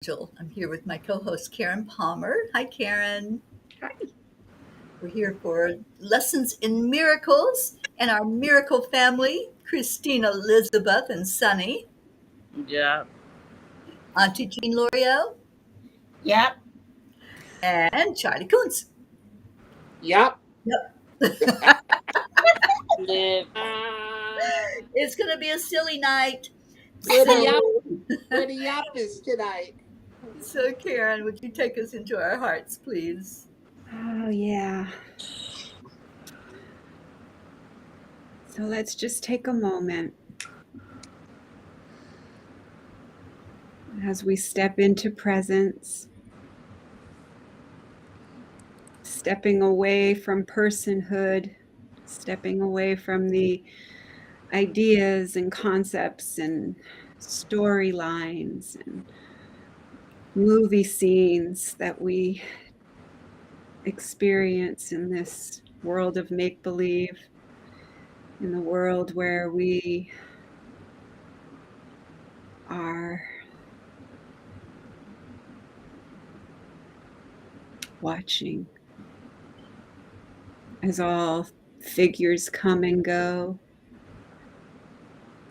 Jill. I'm here with my co-host Karen Palmer. Hi, Karen. Hi. We're here for Lessons in Miracles and our miracle family, Christina, Elizabeth, and Sunny. Yeah. Auntie Jean L'Oreal Yep. and Charlie Coons. Yep. Yep. Live. It's going to be a silly night. Where the So, yap is tonight. so, Karen, would you take us into our hearts, please? Oh, yeah. So let's just take a moment as we step into presence, stepping away from personhood, stepping away from the ideas and concepts and storylines and movie scenes that we experience in this world of make-believe, in the world where we are watching as all figures come and go.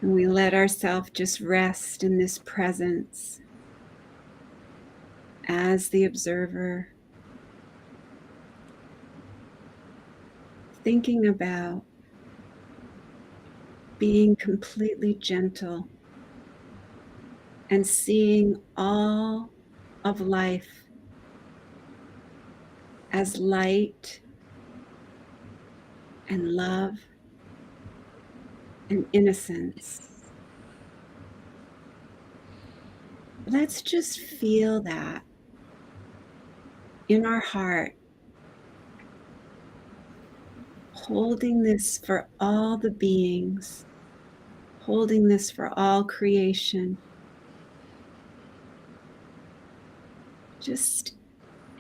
And we let ourselves just rest in this presence as the observer, thinking about being completely gentle and seeing all of life as light and love and innocence. Let's just feel that in our heart, holding this for all the beings, holding this for all creation. Just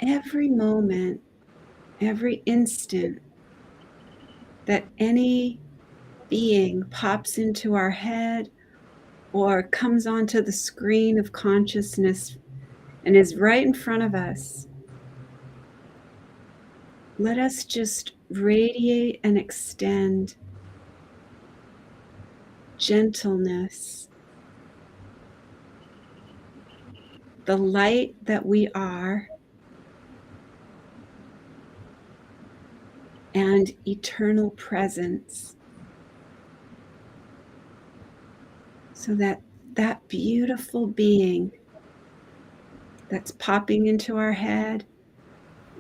every moment, every instant that any being pops into our head or comes onto the screen of consciousness and is right in front of us, let us just radiate and extend gentleness, the light that we are, and eternal presence, so that that beautiful being that's popping into our head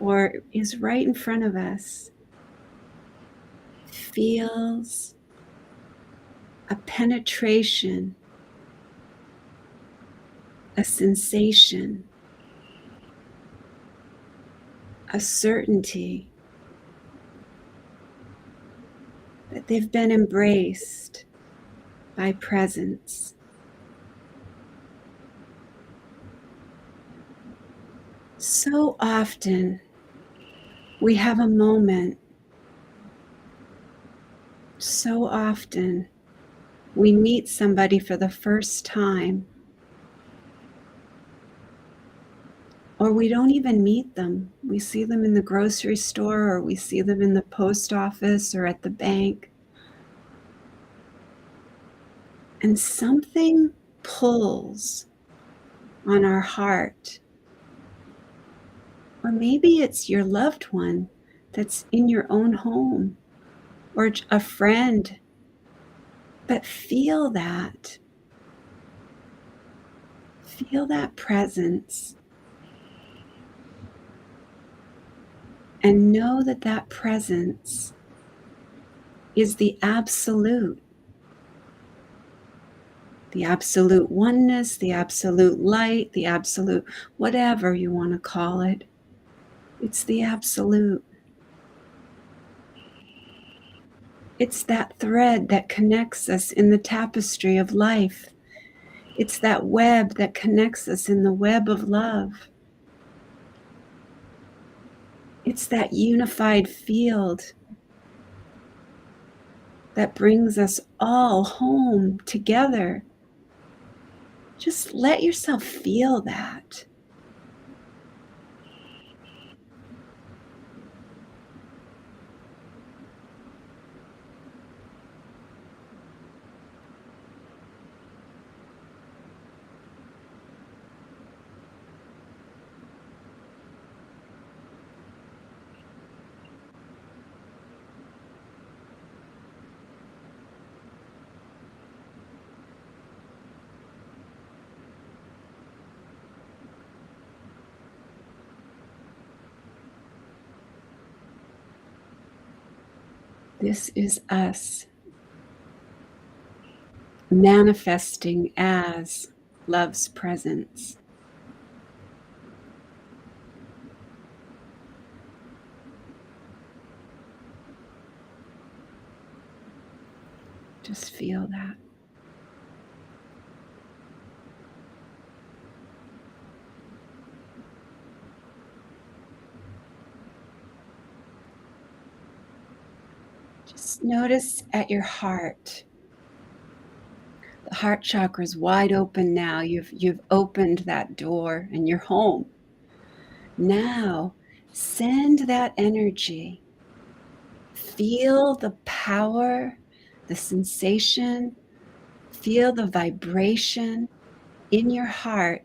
or is right in front of us feels a penetration, a sensation, a certainty that they've been embraced by presence. So often we have a moment, so often we meet somebody for the first time, or we don't even meet them. We see them in the grocery store, or we see them in the post office or at the bank. And something pulls on our heart. Or maybe it's your loved one that's in your own home, or a friend. But feel that. Feel that presence. And know that that presence is the absolute oneness, the absolute light, the absolute whatever you want to call it. It's the absolute. It's that thread that connects us in the tapestry of life. It's that web that connects us in the web of love. It's that unified field that brings us all home together. Just let yourself feel that. This is us manifesting as love's presence. Just feel that. Just notice at your heart. The heart chakra is wide open now. You've opened that door and you're home. Now, send that energy. Feel the power, the sensation, feel the vibration in your heart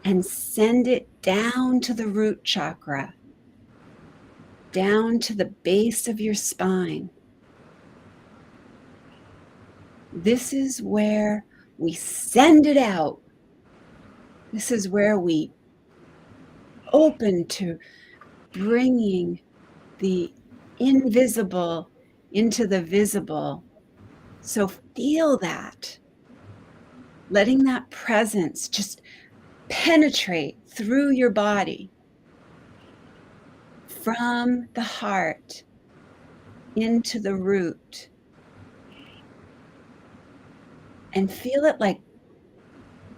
and send it down to the root chakra, down to the base of your spine. This is where we send it out. This is where we open to bringing the invisible into the visible. So feel that, letting that presence just penetrate through your body, from the heart into the root, and feel it like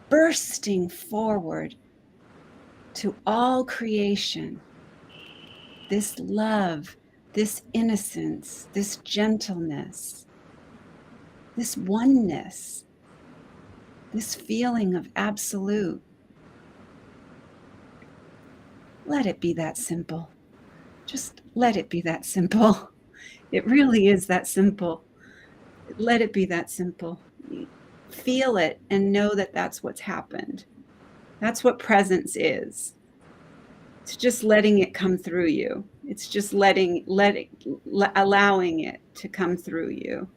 bursting forward to all creation. This love, this innocence, this gentleness, this oneness, this feeling of absolute. Let it be that simple. Just let it be that simple. It really is that simple. Let it be that simple. Feel it and know that that's what's happened. That's what presence is. It's just letting it come through you. It's just allowing it to come through you.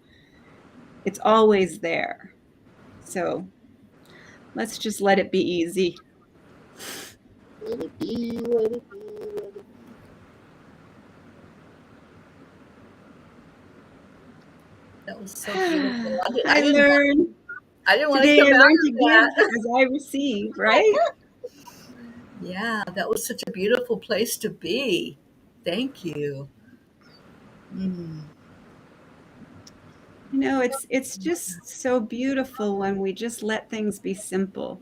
It's always there. So let's just let it be easy. Let it be, let it be, let it be. That was so beautiful. I learned. I didn't want Today to come I out learned of to that. give as I receive, right? Yeah, that was such a beautiful place to be. Thank you. Mm. You know, it's just so beautiful when we just let things be simple,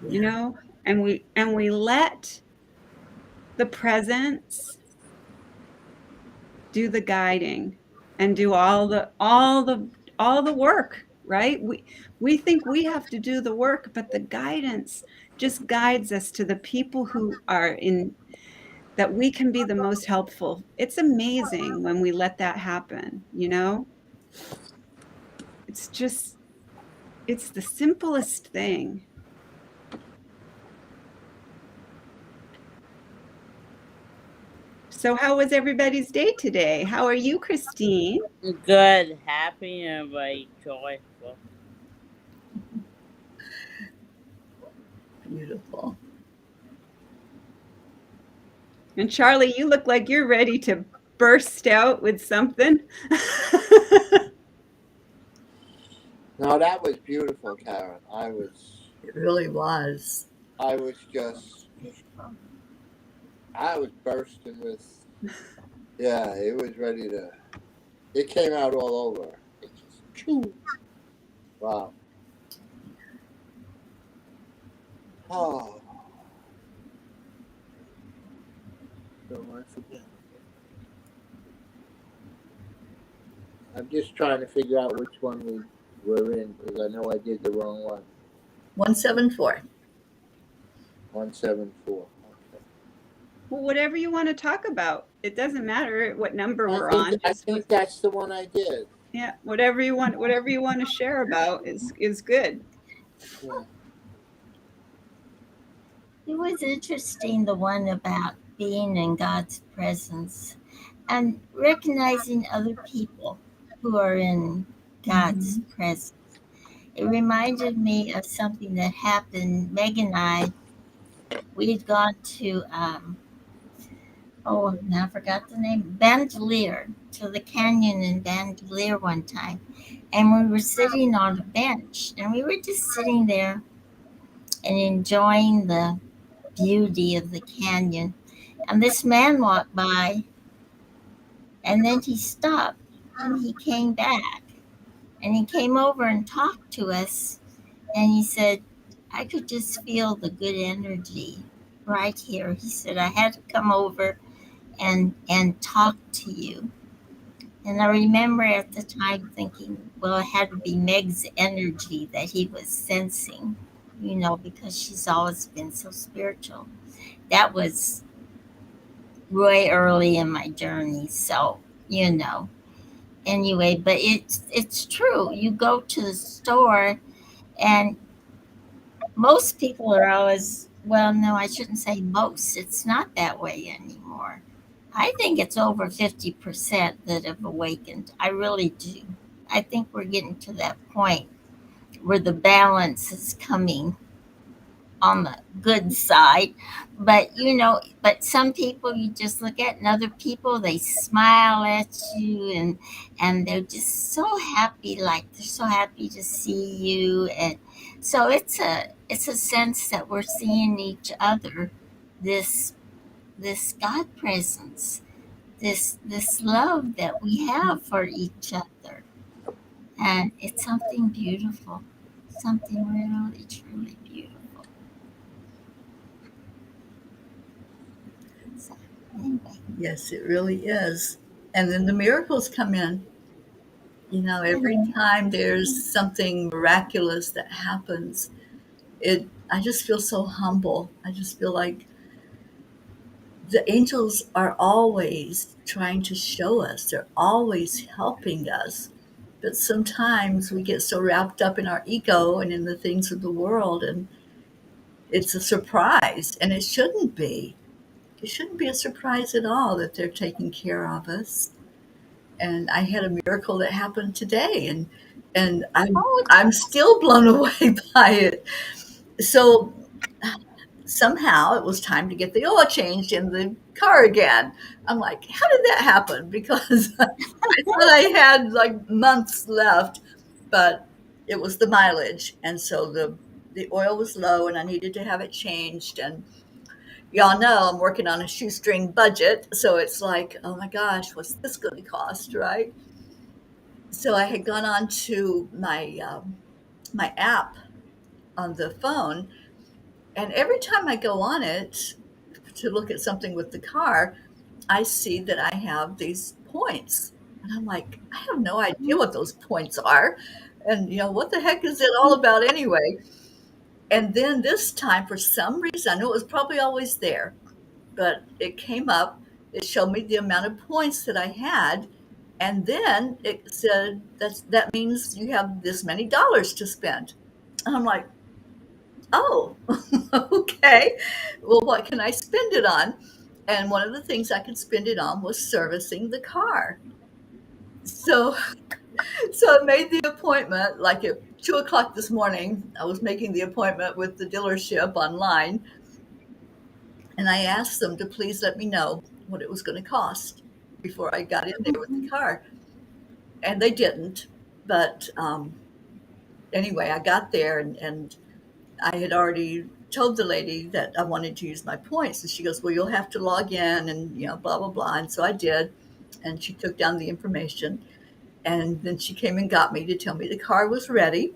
you Yeah. know, and we let the presence do the guiding and do all the work, right? We think we have to do the work, but the guidance just guides us to the people who are in that we can be the most helpful. It's amazing when we let that happen, you know? It's the simplest thing. So how was everybody's day today? How are you, Christine? Good, happy, and very joyful. Beautiful. And Charlie, you look like you're ready to burst out with something. No, that was beautiful, Karen. It really was. I was bursting with, yeah, it was ready to, it came out all over. It just, choo. Wow. Oh. So I forget. I'm just trying to figure out which one we were in because I know I did the wrong one. 174. 174. Okay. Well, whatever you want to talk about. It doesn't matter what number I we're think on. I Just think that's the one I did. yeah, whatever you want to share about is good. Yeah. It was interesting, the one about being in God's presence and recognizing other people who are in God's presence. It reminded me of something that happened. Meg and I, we had gone to, oh, now I forgot the name, Bandelier, to the canyon in Bandelier one time. And we were sitting on a bench and we were just sitting there and enjoying the beauty of the canyon. And this man walked by and then he stopped and he came back and he came over and talked to us and he said, I could just feel the good energy right here. He said, I had to come over and talk to you. And I remember at the time thinking, well, it had to be Meg's energy that he was sensing, because she's always been so spiritual. That was way early in my journey. So, anyway, but it's true. You go to the store and most people are always, well, no, I shouldn't say most. It's not that way anymore. I think it's over 50% that have awakened. I really do. I think we're getting to that point where the balance is coming on the good side. But some people you just look at, and other people, they smile at you and they're just so happy, like they're so happy to see you. And so it's a sense that we're seeing each other, this God presence, this love that we have for each other. And it's something beautiful, something really, truly beautiful. So, anyway, Yes, it really is. And then the miracles come in. Every mhm. time there's something miraculous that happens, I just feel so humble. I just feel like the angels are always trying to show us. They're always helping us. But sometimes we get so wrapped up in our ego and in the things of the world, and it's a surprise, and it shouldn't be. It shouldn't be a surprise at all that they're taking care of us. And I had a miracle that happened today, and Oh, I'm still blown away by it. So somehow it was time to get the oil changed in the car again. I'm like, how did that happen? Because I thought I had like months left, but it was the mileage, and so the oil was low, and I needed to have it changed. And y'all know I'm working on a shoestring budget, so it's like, oh my gosh, what's this going to cost, right? So I had gone on to my app on the phone, and every time I go on it to look at something with the car, I see that I have these points. And I'm like, I have no idea what those points are. And, what the heck is it all about anyway? And then this time, for some reason, I knew it was probably always there, but it came up. It showed me the amount of points that I had. And then it said that means you have this many dollars to spend. And I'm like, oh, okay. Well, what can I spend it on? And one of the things I could spend it on was servicing the car. So, so I made the appointment like at 2 o'clock this morning. I was making the appointment with the dealership online, and I asked them to please let me know what it was going to cost before I got in there with the car. And they didn't. But anyway, I got there, and I had already told the lady that I wanted to use my points. And she goes, well, you'll have to log in and, blah, blah, blah. And so I did. And she took down the information. And then she came and got me to tell me the car was ready.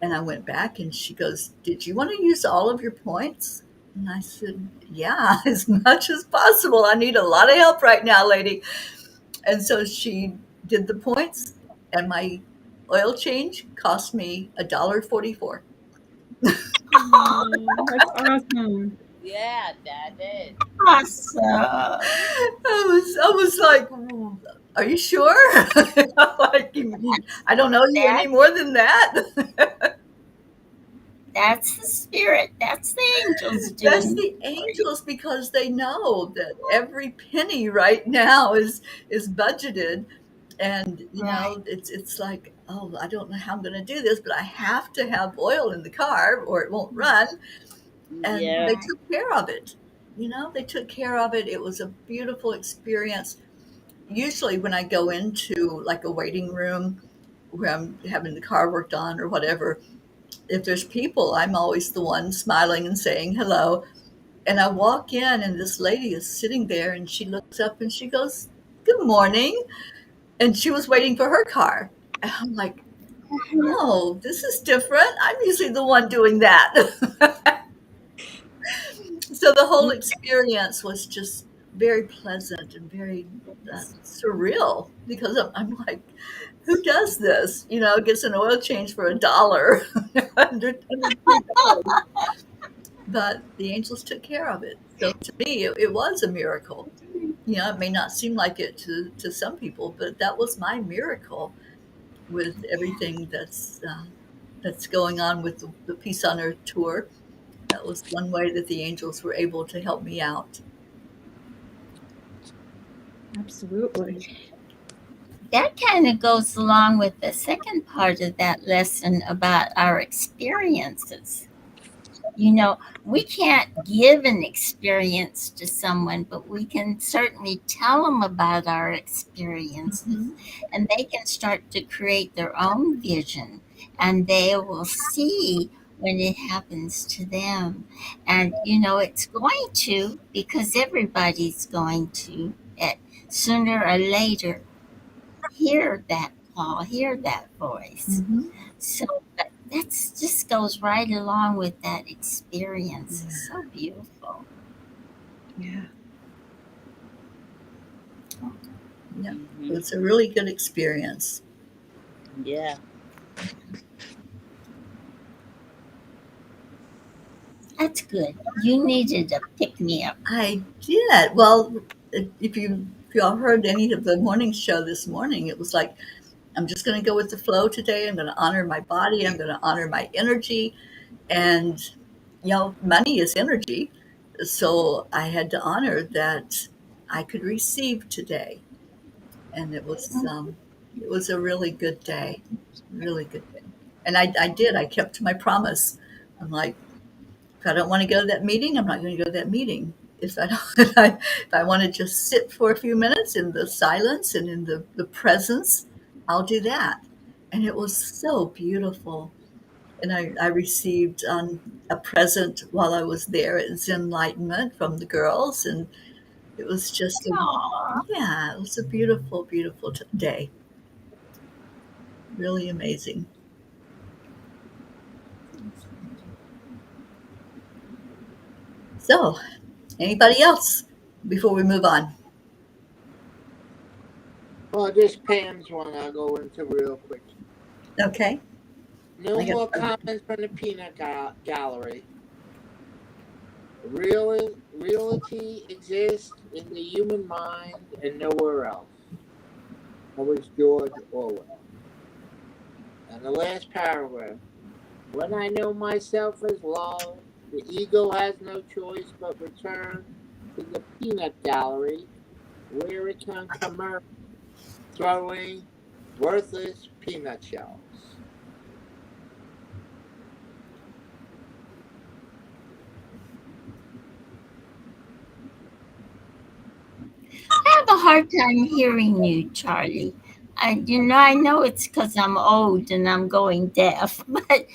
And I went back and she goes, did you want to use all of your points? And I said, yeah, as much as possible. I need a lot of help right now, lady. And so she did the points, and my oil change cost me $1.44. Oh, that's awesome. Yeah, that is. Awesome. I was like, "Are you sure?" Like, I don't know you any That more than that." that's the spirit. That's the angels That's doing it the for you. angels because they know that every penny right now is budgeted, and Right. it's like, oh, I don't know how I'm going to do this, but I have to have oil in the car or it won't run, and Yeah. they Right. took care of it. They took care of it. It was a beautiful experience. Usually when I go into like a waiting room where I'm having the car worked on or whatever, if there's people, I'm always the one smiling and saying hello. And I walk in and this lady is sitting there and she looks up and she goes, "Good morning." And she was waiting for her car. And I'm like, oh, this is different. I'm usually the one doing that. So the whole experience was just very pleasant and very surreal because I'm like, who does this? Gets an oil change for $1 under $2. But the angels took care of it. So to me, it was a miracle. It may not seem like it to some people, but that was my miracle with everything that's going on with the Peace on Earth tour. That was one way that the angels were able to help me out. Absolutely. That kind of goes along with the second part of that lesson about our experiences. We can't give an experience to someone, but we can certainly tell them about our experiences, Mhm. and they can start to create their own vision, and they will see when it happens to them. And it's going to, because everybody's going to, sooner or later, hear that call, hear that voice. Mhm. So that just goes right along with that experience. It's Yeah. so beautiful. Yeah. Yeah. It Hmm. was a really good experience. Yeah. That's good. You needed a pick me up. I did. Well, if y'all heard any of the morning show this morning, it was like, I'm just going to go with the flow today. I'm going to honor my body. I'm going to honor my energy. And, money is energy. So I had to honor that I could receive today. And it was a really good day, really good day. And I did, I kept my promise. I'm like, if I don't want to go to that meeting, I'm not going to go to that meeting. If I don't, if I want to just sit for a few minutes in the silence and in the presence, I'll do that. And it was so beautiful. And I received a present while I was there at Zen Enlightenment from the girls. And it was just Aw, yeah, it was a beautiful, beautiful day. Really amazing. So, anybody else before we move on? Well, this Pam's one I'll go into real quick. Okay. No I got more comments from the peanut gallery. Reality exists in the human mind and nowhere else. That was George Orwell. And the last paragraph. When I know myself as love, the ego has no choice but return to the peanut gallery where it can commerce, throwing worthless peanut shells. I have a hard time hearing you, Charlie. I know it's because I'm old and I'm going deaf, but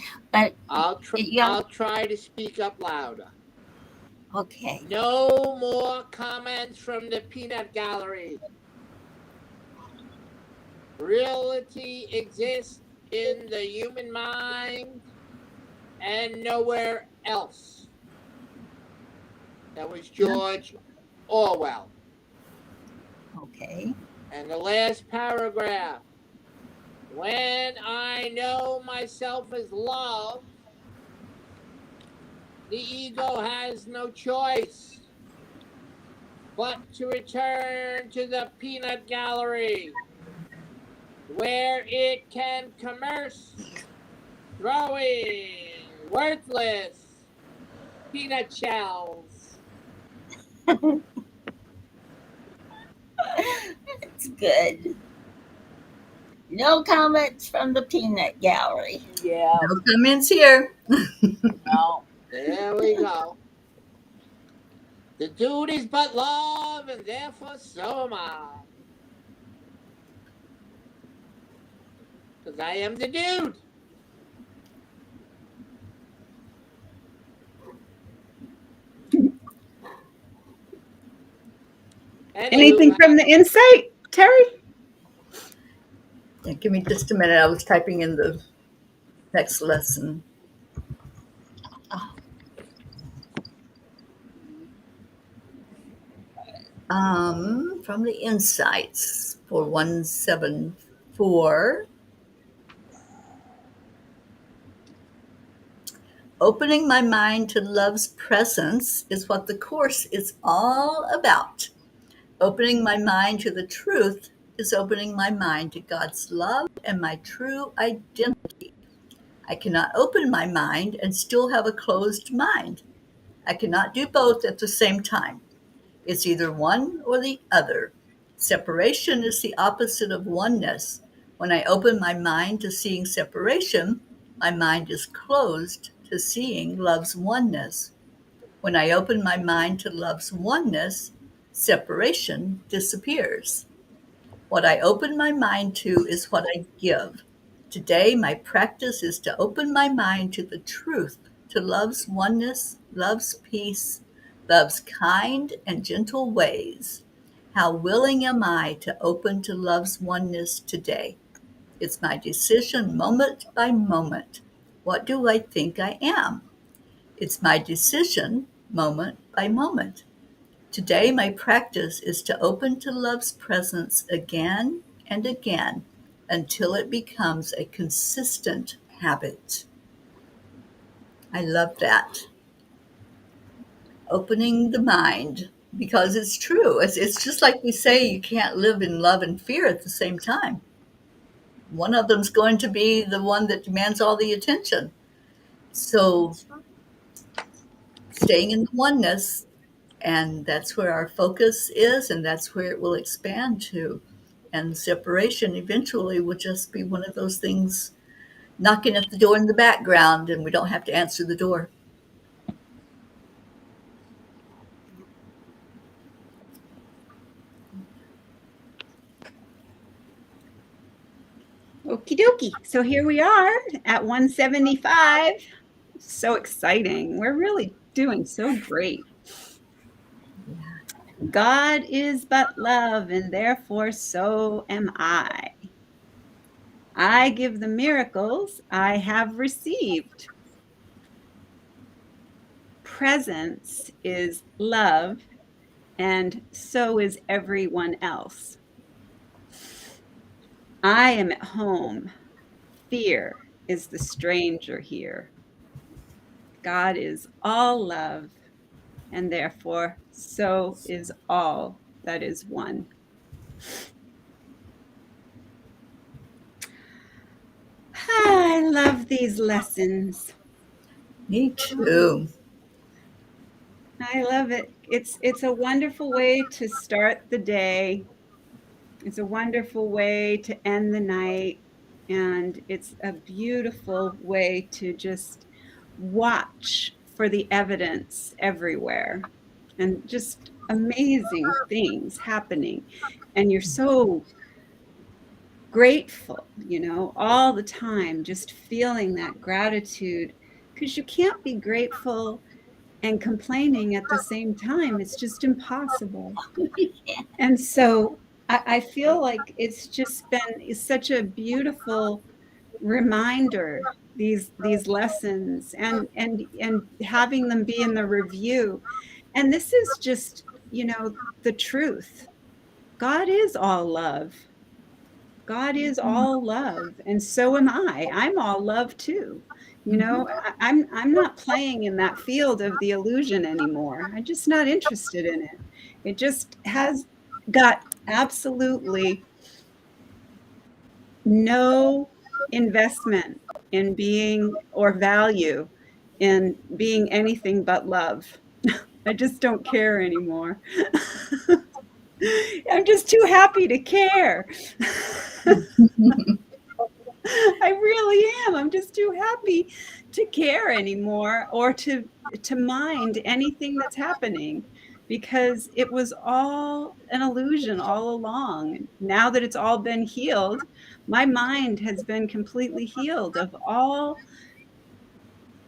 yeah, I'll try to speak up louder. okay. No more comments from the peanut gallery. Reality exists in the human mind and nowhere else. That was yeah. George Orwell. Okay. And the last paragraph. When I know myself as love, The ego has no choice but to return to the peanut gallery, where it can commerce, throwing worthless peanut shells. It's good. No comments from the peanut gallery. Yeah. No comments here. No. There we go. The dude is but love, and therefore so am I. Because I am the dude. Anything Anywho, from the insight, Teri? Yeah, give me just a minute. I was typing in the next lesson. From the insights for 174. Opening my mind to love's presence is what the Course is all about. Opening my mind to the truth is opening my mind to God's love and my true identity. I cannot open my mind and still have a closed mind. I cannot do both at the same time. It's either one or the other. Separation is the opposite of oneness. When I open my mind to seeing separation, my mind is closed to seeing love's oneness. When I open my mind to love's oneness, separation disappears. What I open my mind to is what I give. Today, my practice is to open my mind to the truth, to love's oneness, love's peace, love's kind and gentle ways. How willing am I to open to love's oneness today? It's my decision moment by moment. What do I think I am? It's my decision moment by moment. Today, my practice is to open to love's presence again and again until it becomes a consistent habit. I love that. Opening the mind, because it's true. It's just like we say, you can't live in love and fear at the same time. One of them's going to be the one that demands all the attention. So, staying in the oneness, and that's where our focus is, and that's where it will expand to. And separation eventually will just be one of those things knocking at the door in the background, and we don't have to answer the door. Okie dokie. So here we are at 175. So exciting. We're really doing so great. God is but love, and therefore so am I. I give the miracles I have received. Presence is love, and so is everyone else. I am at home. Fear is the stranger here. God is all love, and therefore so is all that is one. I love these lessons. Me too. I love it. It's a wonderful way to start the day. It's a wonderful way to end the night. And it's a beautiful way to just watch for the evidence everywhere and just amazing things happening. And you're so grateful, all the time, just feeling that gratitude, because you can't be grateful and complaining at the same time. It's just impossible. And so I feel like it's just been such a beautiful reminder, these lessons, and having them be in the review. And this is just, the truth. God is all love. God is all love, and so am I. I'm all love too. You know, I'm not playing in that field of the illusion anymore. I'm just not interested in it. It just has got absolutely no investment in being or value in being anything but love. I just don't care anymore. I'm just too happy to care. I really am. I'm just too happy to care anymore or to mind anything that's happening because it was all an illusion all along. Now that it's all been healed, my mind has been completely healed of all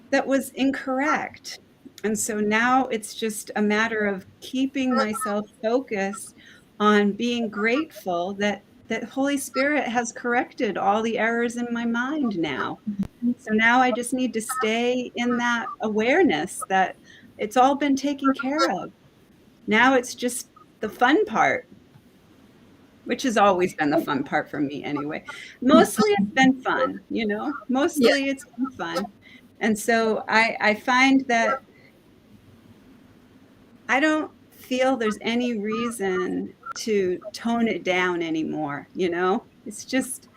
that was incorrect. And so now it's just a matter of keeping myself focused on being grateful that Holy Spirit has corrected all the errors in my mind now. So now I just need to stay in that awareness that it's all been taken care of. Now it's just the fun part, which has always been the fun part for me anyway. Mostly it's been fun, you know, Yeah. mostly it's been fun. And so I find that I don't feel there's any reason to tone it down anymore, you know? It's just,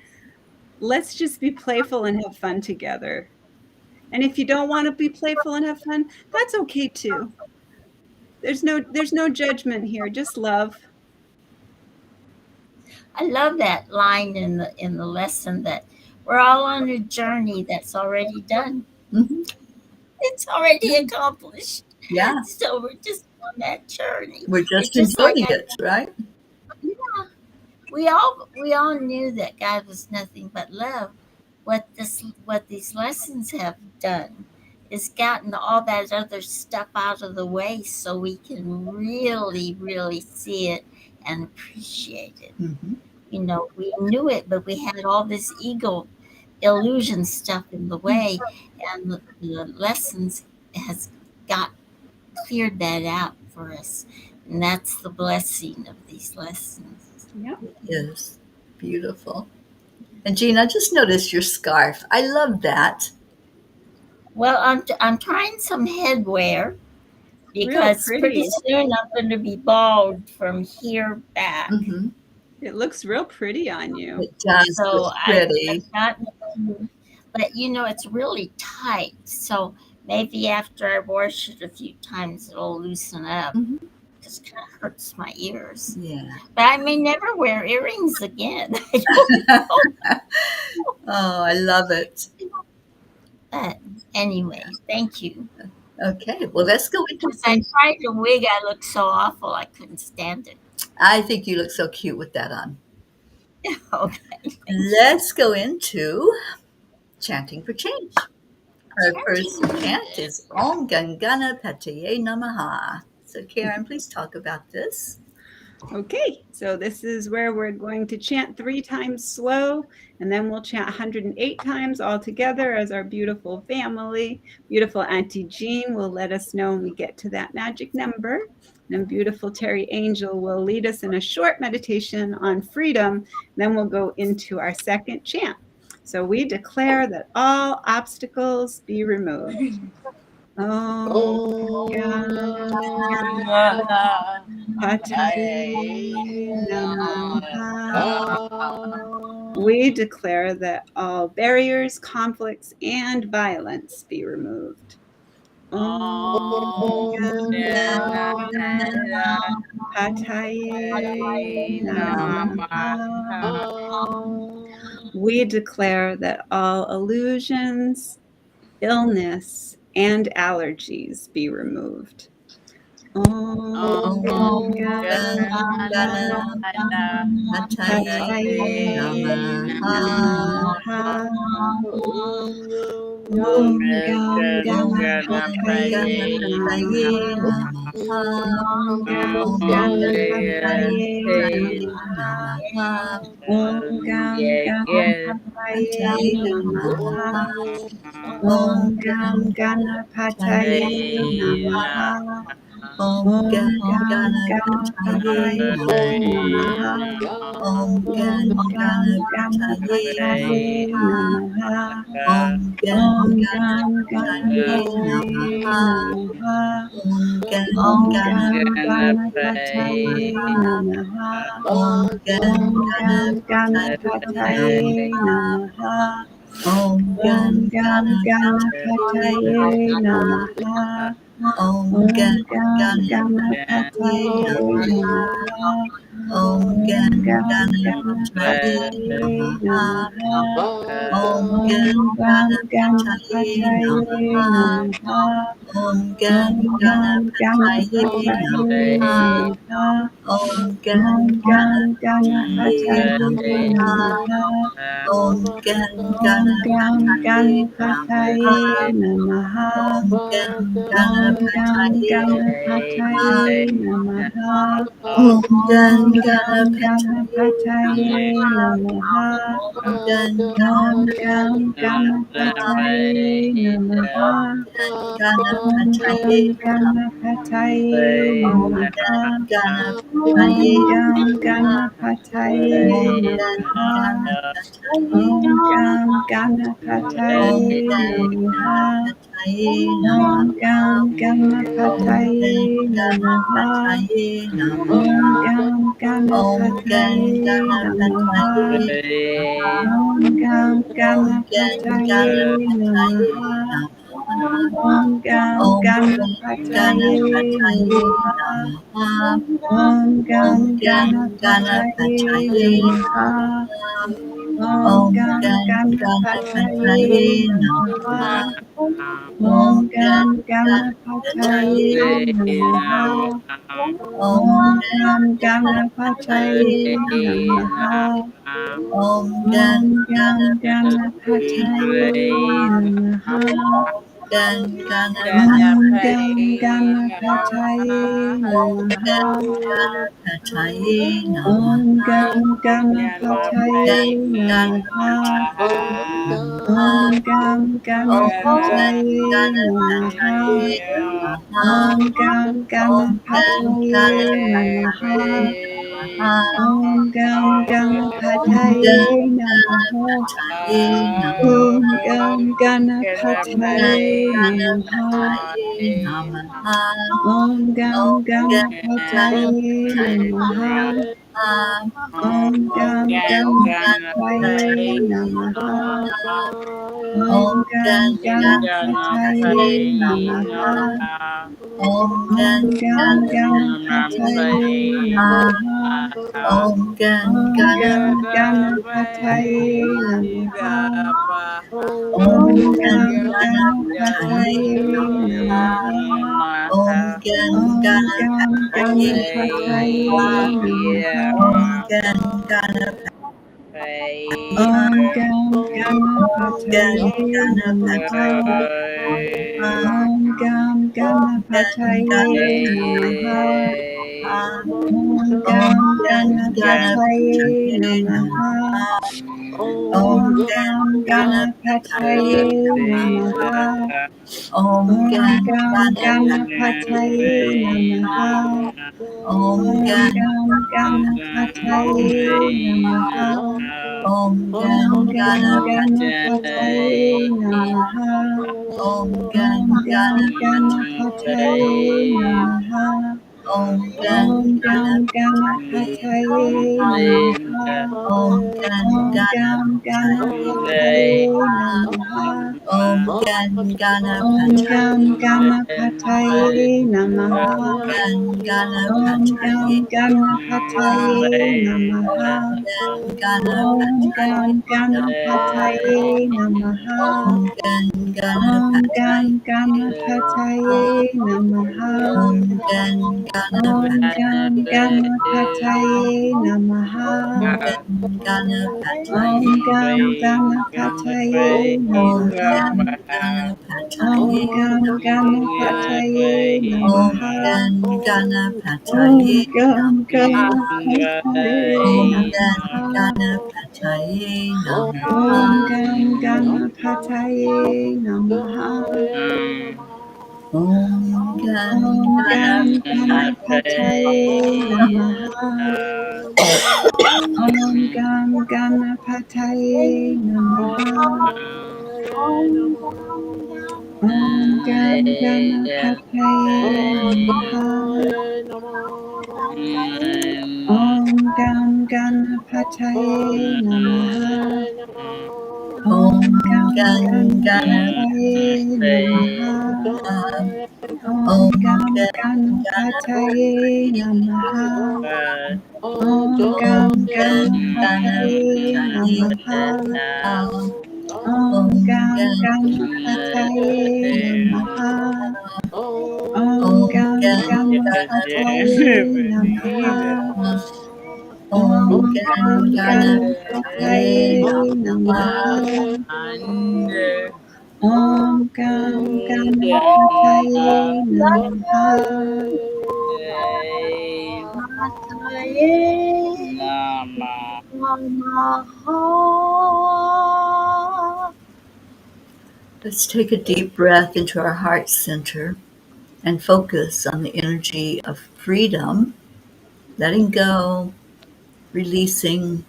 let's just be playful and have fun together. And if you don't want to be playful and have fun, that's okay too. There's no judgment here, just love. I love that line in the lesson that we're all on a journey that's already done. Mhm. It's already accomplished. Yeah. So we're just on that journey. We're It's just just like enjoying it, right? we all knew that God was nothing but love. What these lessons have done is gotten all that other stuff out of the way so we can really, really see it and appreciate it. Hmm. You know, we knew it, but we had all this ego illusion stuff in the way, and the lessons has got cleared that out for us. And that's the blessing of these lessons. Yeah. Yes. Beautiful. And Jean, I just noticed your scarf. I love that. Well, I'm trying some headwear Real because pretty pretty. soon I'm going to be bald from here back. Hmm. It looks real pretty on you. It does look So pretty. I've gotten a few, but you know, it's really tight. So maybe after I wash it a few times, it'll loosen up. Hmm. Just kind of hurts my ears. Yeah. But I may never wear earrings again. I don't know. Oh, I love it. But anyway, thank you. Okay. Well, let's go into Because I some. tried a wig, I looked so awful, I couldn't stand it. I think you look so cute with that on. Okay, thank you. Let's go into chanting for change. Our first Chanting. chant is Om Gam Ganapataye Namaha. So, Karen, please talk about this. Okay, so this is where we're going to chant 3 times slow, and then we'll chant 108 times all together as our beautiful family. Beautiful Auntie Jean will let us know when we get to that magic number. And beautiful Teri Angel will lead us in a short meditation on freedom. Then we'll go into our second chant. So we declare that all obstacles be removed. Om Ganapataye Namaha. We declare that all barriers, conflicts, and violence be removed. Om Ganapataye Namaha. We declare that all illusions, illness, and allergies be removed. Om Ganapataye Namaha. Om Gam Ganapataye Namaha. Om Gam Ganapataye Namaha. Om Gam Ganapataye Namaha. Om Gam Ganapataye Namaha. Om Om Gan Gam Ganapataye Ganapataye Namaha. Namaha. Om Gan Om Gam Ganapataye Ganapataye Namaha. Namaha. Om Gan Om Gam Ganapataye Ganapataye Namaha. Namaha. Om Gan Om Gam Ganapataye Ganapataye Namaha. Namaha. Om Gan Om Gam Ganapataye Ganapataye Namaha. Namaha. Om Om Gan Gam Ganapataye Ganapataye Namaha. Namaha. Om Gan Om Gam Ganapataye Ganapataye Namaha. Namaha. Om Om Gan Gam Ganapataye Ganapataye Namaha. Namaha. Om Gan Om Gam Ganapataye Ganapataye Namaha. Namaha. Om Gan Om Gam Ganapataye Ganapataye Namaha. Namaha. Om Gan Om Gam Ganapataye Ganapataye Namaha. Namaha. Om Gan Om Gam Ganapataye Ganapataye Namaha. Namaha. Om Gan Om Gam Ganapataye Namaha. Ganapataye Namaha. Om Gan Om Gam Ganapataye Ganapataye Namaha. Namaha. Om Gan Om Gam Ganapataye Ganapataye Namaha. Namaha. Om Ganapataye Gam Ganapataye Om Gan Namaha. Ganapataye Om Gam Namaha. Ganapataye Om Gan Namaha. Ganapataye Om Gam Namaha. Om Ganapataye Gan Namaha. Ganapataye Om Namaha. Gam Om Gan Ganapataye Namaha. Ganapataye Om Namaha. Gam Om Gan Ganapataye Namaha. Ganapataye Namaha. Om Gam Om Gan Ganapataye Ganapataye Namaha. Namaha. Om Gam Om Gan Ganapataye Ganapataye Namaha. Namaha. Om Om Gam Gan Ganapataye Ganapataye Namaha. Namaha. Om Om Gam Gan Ganapataye Ganapataye Namaha. Namaha. Om Om Gan Gam Ganapataye Ganapataye Namaha. Namaha. Om Om Gan Gam Ganapataye Ganapataye Namaha. Namaha. Om Gan Om Gam Ganapataye Ganapataye Namaha. Namaha. Om Gan Om Ganapataye Gam Namaha. Ganapataye Om Gan Namaha. Ganapataye Om Namaha. Gam Om Ganapataye Gan Namaha. Ganapataye Namaha. Om Gam Om Gan Ganapataye Namaha. Ganapataye Namaha. Om Gam Om Gan Ganapataye Namaha. Ganapataye Namaha. Om Gam Om Gan Ganapataye Namaha. Ganapataye Om Namaha. Gam Om Gan Ganapataye Namaha. Ganapataye Namaha. Om Om Gam Gan Ganapataye Ganapataye Namaha. Namaha. Om Gam Om Gan Ganapataye Namaha. Om Om Gam Gan Ganapataye Ganapataye Namaha. Namaha. Om Gan Om Gam Ganapataye Ganapataye Namaha. Namaha. Om Gan Om Gam Ganapataye Namaha. Om Om Gan Gam Ganapataye Ganapataye Namaha. Namaha. Om Gan Om Gam Ganapataye Ganapataye Namaha. Namaha. Om Gan Ganapataye Om Namaha. Gam Om Gan Ganapataye Namaha. Ganapataye Namaha. Om Gam Om Gan Ganapataye Ganapataye Namaha. Namaha. Om Om Gam Gan Ganapataye Ganapataye Namaha. Namaha. Om Om Gan Gam Ganapataye Ganapataye Namaha. Namaha. Om Om Gan Gam Ganapataye Ganapataye Namaha. Namaha. Om Om Gan Gam Ganapataye Namaha. Om Om Gan Gam Ganapataye Ganapataye Namaha. Namaha. Om Om Gan Gam Ganapataye Ganapataye Namaha. Namaha. Om Gan Om Gam Ganapataye Ganapataye Namaha. Namaha. Om Gan Om Gam Ganapataye Ganapataye Namaha. Namaha. Om Gan Om Gam Ganapataye Namaha. Ganapataye Om Namaha. Gan Om Ganapataye Gam Namaha. Ganapataye Om Namaha. Gan Om Ganapataye Gam Namaha. Ganapataye Namaha. Om Gan Om Ganapataye Gam Namaha. Ganapataye Namaha. Om Gan Om Ganapataye Gam Ganapataye Namaha. Namaha. Om Gan Om Ganapataye Gam Namaha. Ganapataye Om Namaha. Gan Ganapataye Om Gam Namaha. Ganapataye Om Namaha. Gan Om Ganapataye Gam Namaha. Ganapataye Om Gan Namaha. Ganapataye Om Namaha. Gam Ganapataye Namaha. Om Gam Om Gam Ganapataye Ganapataye Namaha. Namo. Om Gam Ganapataye Namaha. Om Gam Ganapataye Namaha. Om Gam Ganapataye Namaha. Om Om Gam Gam Ganapataye Namaha. Om Om Gam Gam Ganapataye Namaha. Om Gam Ganapataye Namaha. Ganapataye Om Om Gam Ganapataye Namaha. Om Om Gam Ganapataye Namaha. Om Om Gam Ganapataye Ganapataye Namaha. Under Om Gam Ganapataye Namaha. a Nama. Let's take a deep breath into our heart center and focus on the energy of freedom, letting go, releasing,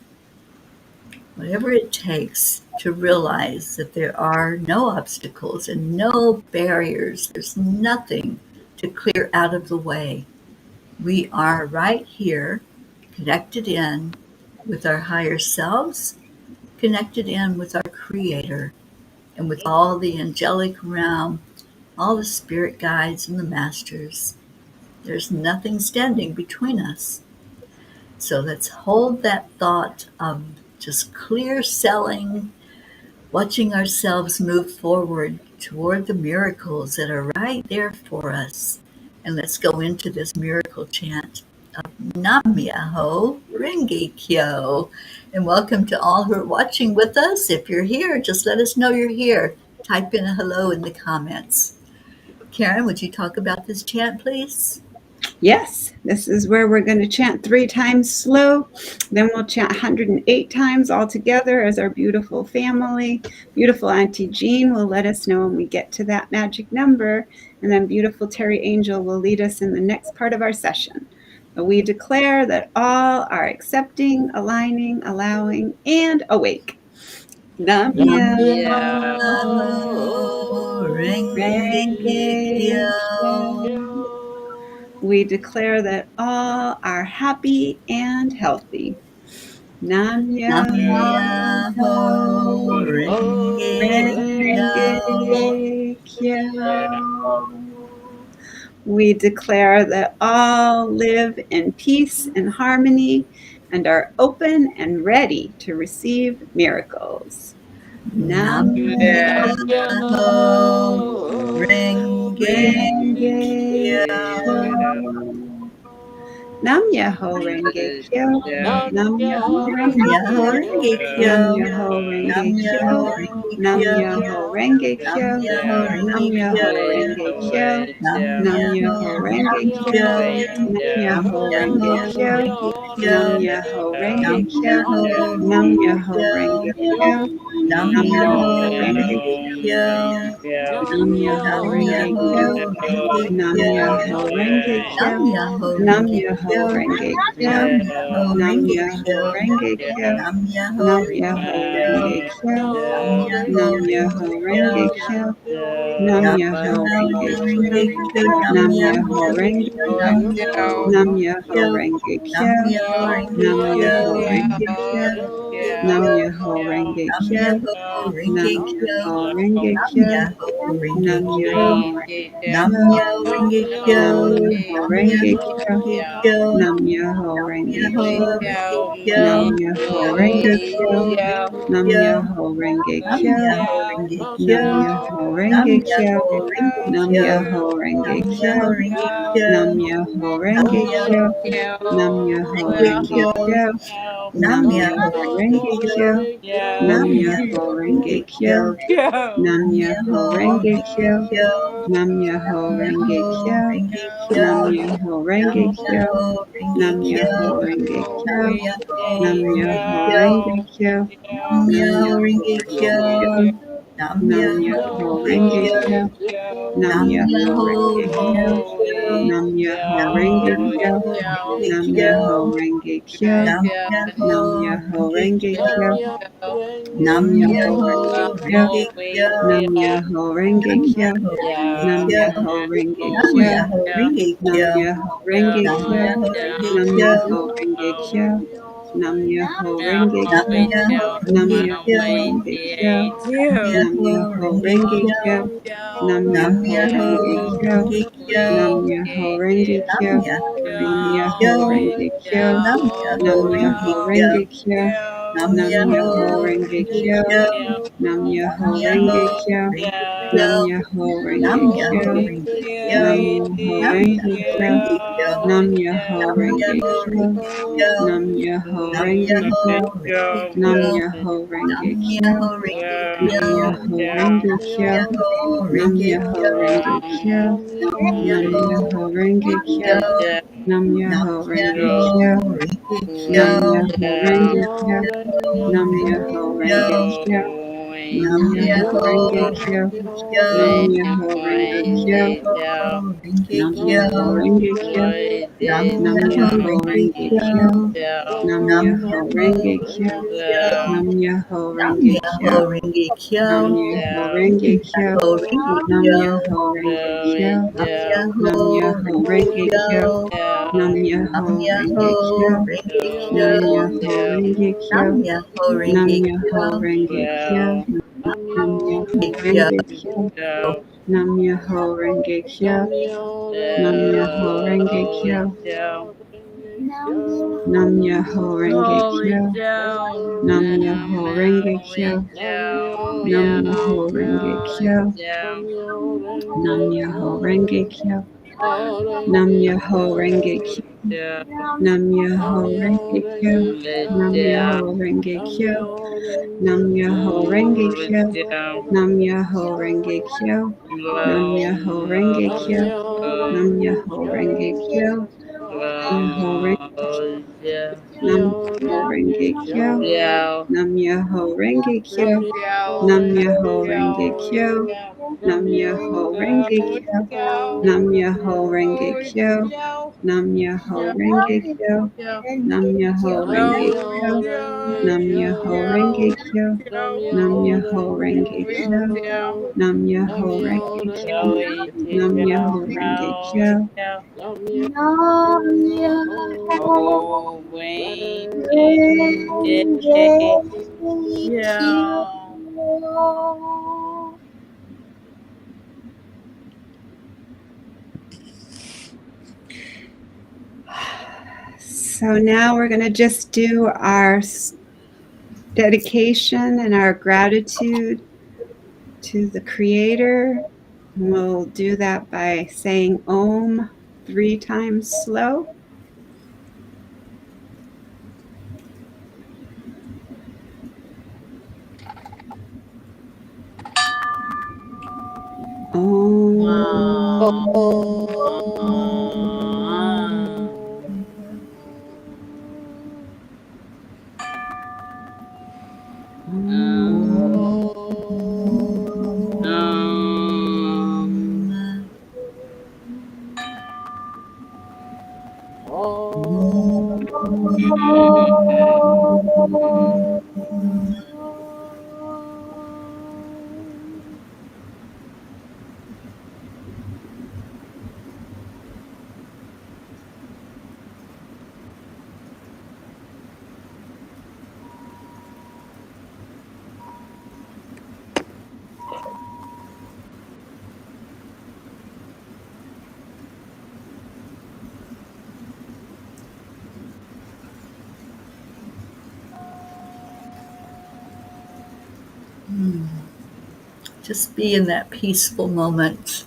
whatever it takes to realize that there are no obstacles and no barriers. There's nothing to clear out of the way. We are right here, connected in with our higher selves, connected in with our Creator, and with all the angelic realm, all the spirit guides and the masters. There's nothing standing between us. So let's hold that thought of just clear selling, watching ourselves move forward toward the miracles that are right there for us. And let's go into this miracle chant of Nam Myoho Renge Kyo. And welcome to all who are watching with us. If you're here, just let us know you're here. Type in a hello in the comments. Karen, would you talk about this chant, please? Yes, this is where we're going to chant 3 times slow. Then we'll chant 108 times all together as our beautiful family. Beautiful Auntie Jean will let us know when we get to that magic number. And then beautiful Teri Angel will lead us in the next part of our session. We declare that all are accepting, aligning, allowing, and awake. Nam Nam Yo. Myoho Renge Renge Kyo. Kyo. We declare that all are happy and healthy. Nam Nam Myoho Myoho Renge Kyo. Renge Kyo. We declare that all live in peace and harmony and are open and ready to receive miracles. Nam Nam Myoho Myoho Renge Renge Kyo. Kyo. Nam Myoho Renge Kyo. Nam Myoho Nam Renge Myoho Kyo. Renge Nam Kyo. Myoho Nam Renge Myoho Kyo. Renge Nam Kyo. Myoho Renge Nam Kyo. Myoho Nam Renge Kyo. Myoho Renge Kyo. Nam Nam Myoho Myoho Renge Renge Kyo. Kyo. Nam Nam Myoho Myoho Renge Kyo. Renge Kyo. Nam Myoho Nam Renge Kyo. Myoho Nam Renge Myoho Kyo. Renge Kyo. Nam Nam Myoho Myoho Renge Renge Kyo. Nam Myoho Nam Renge Myoho Kyo. Renge Nam Kyo. Myoho Renge Nam Kyo. Myoho Nam Renge Myoho Kyo. Renge Kyo. Nam Myoho Nam Renge Myoho Kyo. Renge Kyo. Nam Myoho Nam Renge Myoho Kyo. Renge Kyo. Nam Myoho Nam Renge Myoho Kyo. Renge Kyo. Nam Nam Myoho Myoho Renge Kyo. Renge Kyo. Nam Nam Myoho Myoho Renge Renge Kyo. Kyo. Nam Myoho Nam Renge Myoho Kyo. Renge Nam Kyo. Myoho Renge Nam Kyo. Myoho Renge Kyo. Nam Kyo. Myoho Renge Nam Kyo. Myoho Renge Nam Kyo. Myoho Renge Nam Kyo. Myoho Renge Nam Kyo. Myoho Renge Nam Kyo. Myoho Renge Kyo. Nam Myoho Nam Renge Myoho Kyo. Renge Kyo. Nam Myoho Nam Renge Myoho Kyo. Renge Kyo. Nam Myoho Nam Renge Myoho Kyo. Renge Nam Kyo. Myoho Renge Nam Kyo. Myoho Renge Kyo. Nam Myoho Nam Renge Kyo. Myoho Renge Nam Kyo. Myoho Nam Renge Kyo. Myoho Renge Kyo. Nam Myoho Nam Renge Kyo. Myoho Nam Myoho Renge Renge Kyo. Kyo. Nam Nam Myoho Myoho Renge Renge Kyo. Kyo. Nam Nam Myoho Myoho Renge Renge Kyo. Kyo. Nam Nam Myoho Myoho Renge Renge Kyo. Kyo. Nam Myoho Nam Renge Myoho Kyo. Renge Kyo. Nam Myoho Nam Renge Kyo. Myoho Renge Nam Kyo. Myoho Renge Nam Kyo. Myoho Nam Renge Myoho Kyo. Renge Kyo. Nam Nam Myoho Myoho Renge Kyo. Renge Kyo. Nam Nam Myoho Myoho Renge Renge Kyo. Kyo. Nam Nam Myoho Myoho Renge Kyo, Renge Kyo. Nam Myoho Nam Renge Kyo, Myoho Renge Nam Myoho Kyo. Renge Kyo, Nam Myoho Nam Myoho Renge Renge Nam Kyo, Kyo. Myoho Renge Nam Nam Kyo. Myoho Renge Myoho Kyo, Renge Kyo. Nam Myoho Renge Nam Kyo, Myoho Renge Nam Kyo. Myoho Renge Nam Kyo, Myoho Renge Nam Kyo. Myoho Renge Nam Kyo, Myoho Renge Nam Kyo. Myoho Renge Kyo, Nam Myoho Renge Nam Kyo, Myoho Nam Renge Myoho Kyo. Renge Kyo, Nam Nam Myoho Myoho Renge Renge Kyo. Kyo, Nam Nam Myoho Myoho Renge Kyo, Renge Kyo. Nam Myoho Renge Nam Kyo, Myoho Nam Renge Myoho Kyo. Renge Kyo, Nam Myoho Nam Renge Myoho Kyo. Renge Kyo, Nam Nam Myoho Myoho Renge Renge Kyo, Kyo. Nam Nam Myoho Myoho Renge Kyo, Renge Nam Kyo. Myoho Nam Renge Myoho Kyo, Renge Kyo. Nam Myoho Nam Renge Myoho Kyo, Renge Kyo. Nam Myoho Nam Renge Myoho Kyo, Renge Kyo. Nam Myoho Nam Renge Myoho Kyo, Renge Nam Kyo. Myoho Nam Renge Kyo, Myoho Renge Nam Kyo. Myoho Nam Renge Kyo, Myoho Nam Renge Myoho Kyo. Renge Kyo, Nam Nam Myoho Myoho Renge Renge Kyo, Kyo. Nam Nam Myoho Renge Myoho Kyo, Renge Kyo. Nam Myoho Nam Renge Kyo, Myoho Nam Renge Myoho Kyo. Renge Kyo, Nam Nam Myoho Myoho Renge Kyo, Renge Kyo. Nam Myoho Renge Nam Kyo, Myoho Renge Nam Kyo. Myoho Renge Kyo, Nam Nam Myoho Myoho Renge Renge Kyo. Kyo, Nam Nam Myoho Myoho Renge Kyo, Renge Kyo. Nam Myoho Nam Renge Myoho Kyo, Renge Kyo. Nam Myoho Renge Kyo, Myoho Renge Nam Kyo. Myoho Renge Kyo, Nam Myoho Nam Myoho Renge Renge Kyo. Kyo, Nam Nam Myoho Myoho Renge Kyo, Renge Nam Kyo. Myoho Renge Nam Kyo, Myoho Nam Renge Myoho Kyo. Renge Kyo, Nam Myoho Kyo. Renge Kyo, Nam Myoho Renge Kyo, Nam Myoho Renge Kyo, Nam Myoho Renge Kyo, Nam Myoho Renge Kyo, Nam Myoho Renge Kyo, Nam Myoho Renge Kyo, Nam Myoho Renge Kyo, Nam Myoho Renge Kyo, Nam Myoho Renge Kyo, Nam Myoho Renge Kyo, Nam Myoho Renge Kyo, Nam Myoho Renge Kyo, Nam Myoho Renge Kyo, Myoho Renge Nam Myoho Renge Kyo, Nam Myoho Renge Kyo, Nam Myoho Renge Kyo, Nam Myoho Renge Kyo, Nam Myoho Renge Kyo, Nam Myoho Renge Kyo, Nam Myoho Renge Kyo, Nam Myoho Renge Kyo, Nam Myoho Renge Kyo, Nam Myoho Renge Kyo, Nam Myoho Renge Kyo, So now we're going to just do our dedication and our gratitude to the Creator. We'll do that by saying Om 3 times slow. Just be in that peaceful moment,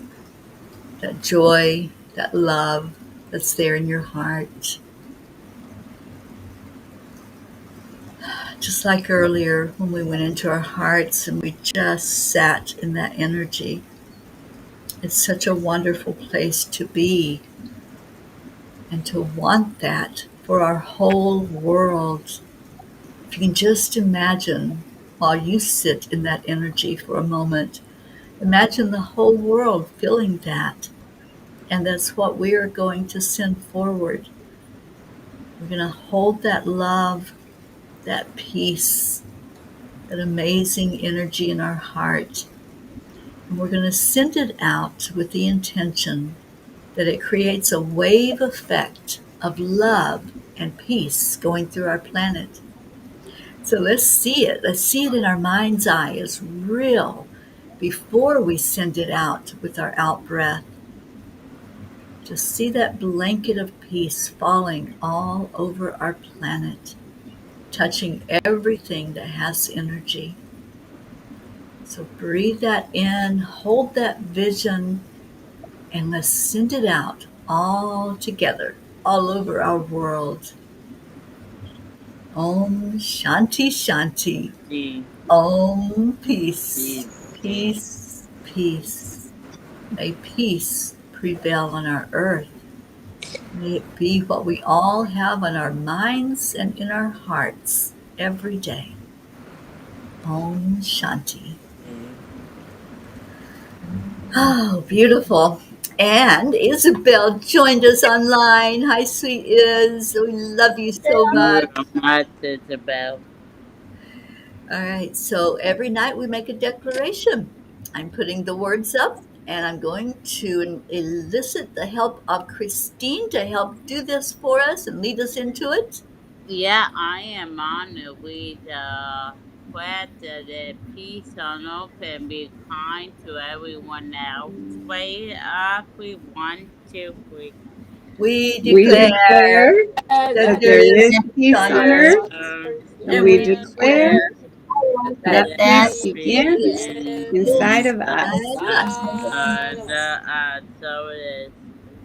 that joy, that love that's there in your heart. Just like earlier when we went into our hearts and we just sat in that energy. It's such a wonderful place to be and to want that for our whole world. If you can just imagine while you sit in that energy for a moment, Imagine the whole world feeling that. And that's what we are going to send forward. We're going to hold that love, that peace, that amazing energy in our heart. And we're going to send it out with the intention that it creates a wave effect of love and peace going through our planet. So let's see it. Let's see it in our mind's eye as real before we send it out with our out breath. Just see that blanket of peace falling all over our planet, touching everything that has energy. So breathe that in, hold that vision, and let's send it out all together, all over our world. Om Shanti Shanti. Peace, Om Peace. peace, peace. Peace, peace. May peace prevail on our earth. May it be what we all have on our minds and in our hearts every day. Om Shanti. Oh, beautiful. And Isabel joined us online. Hi, sweet Is. We love you so much. Much, Isabel. All right, so every night we make a declaration. I'm putting the words up and I'm going to elicit the help of Christine to help do this for us and lead us into it. Yeah, I am honored with that peace on open, be kind to everyone else. Way up, we 1, 2, 3. We We declare declare that that there there is is peace peace on on earth, earth, and and we we declare declare that that that that peace peace begins inside of us. inside us. So it is.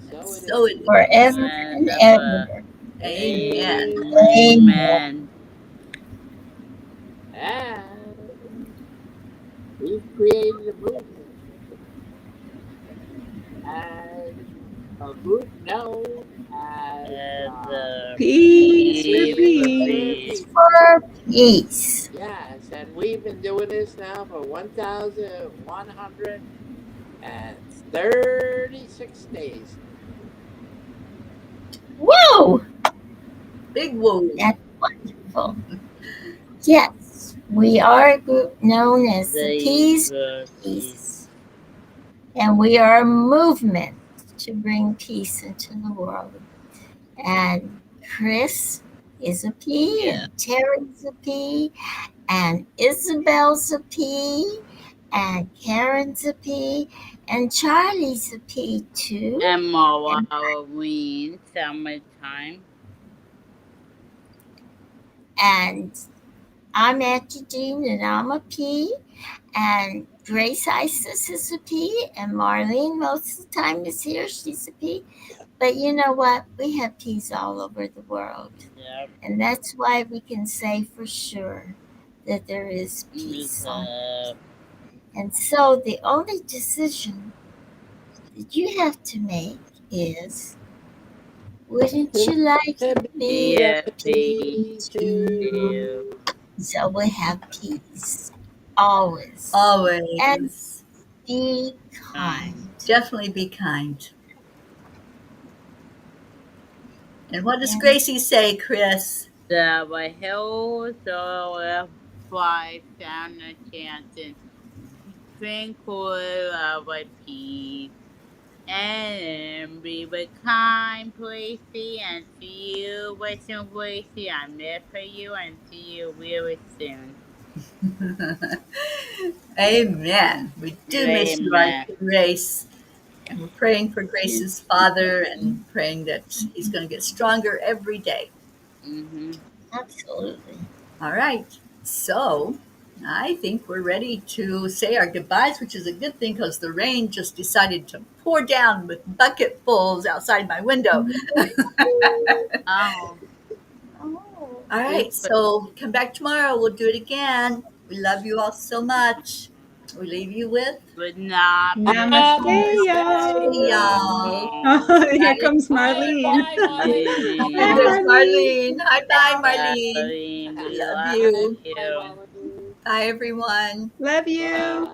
So it So is. it is. forever and Whenever. ever. Amen. Amen. Amen. And we've created a movement as a group known as As a Peace for peace Peace for for peace. peace. Peace. For peace. Yes, and we've been doing this now for 1,136 days. Whoa! Big woo. That's wonderful. Yes, we are a group known as the Peace For Peace. peace. And we are a movement to bring peace into the world. And Chris is a P, Yeah. and Terry's a P, and Isabel's a P, and Karen's a P, and Charlie's a P too. And more And- Halloween, summertime. And I'm Auntie Jean, and I'm a P. And Grace Isis is a P, and Marlene most of the time is here. She's a P. But you know what? We have P's all over the world. Yep. And that's why we can say for sure that there is peace on. And so the only decision that you have to make is, wouldn't you like to be Yeah, a P peace too? too. So we have peace always. And Always. be kind. Definitely be kind. And what does And Gracie say, Chris? The hills are fly down the chanting. Tranquil of a peace. And be with kind, Tracy, and see you with some Tracy. I'm there for you and see you really soon. Amen. We do miss you, our Amen. Grace. And we're praying for Grace's father and praying that he's going to get stronger every day. Mm-hmm. absolutely. All right. So I think we're ready to say our goodbyes, which is a good thing because the rain just decided to pour down with bucketfuls outside my window. Oh, Oh. All right. So come back tomorrow. We'll do it again. We love you all so much. We leave you with good night. Namaste, hey, y'all. y'all. Oh, here Bye. comes Marlene. Bye, Marlene. Hi, There's Marlene. Marlene. Hi, bye, Marlene. Darling, we Love love you. Bye, you. Marlene. Bye, everyone. Love you.